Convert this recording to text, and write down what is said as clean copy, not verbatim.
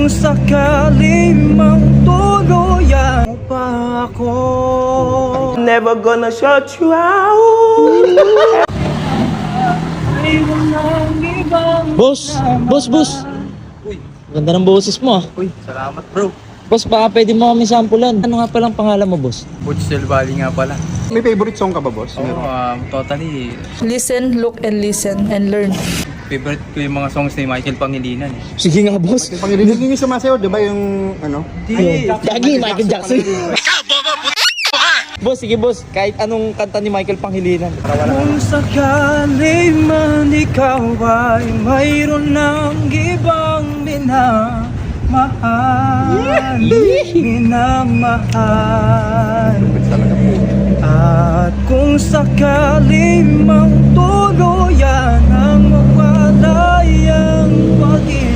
kung sakali mang tuluyan mo pa ako, Never gonna shut you out. mayroon ng ibang Boss! Ganda ng boses mo ah. Uy, salamat bro. Boss, baka pwede mo kami sampulan. Ano nga palang pangalan mo, boss? Butch Del Valle nga pala. May favorite song ka ba, boss? Oo, totally. Listen, look, and listen, and learn. Favorite ko yung mga songs ni Michael Pangilinan. Sige nga, boss. Pangilinan yung sumasayaw, di ba yung ano? Gagi, Michael Jackson. Boss, sige boss. Kahit anong kanta ni Michael Panghilinan. Kung sakali man ikaw ay mayroon ng ibang minamahal, at kung sakali mang tuluyan ang mawalay ang pag-ibig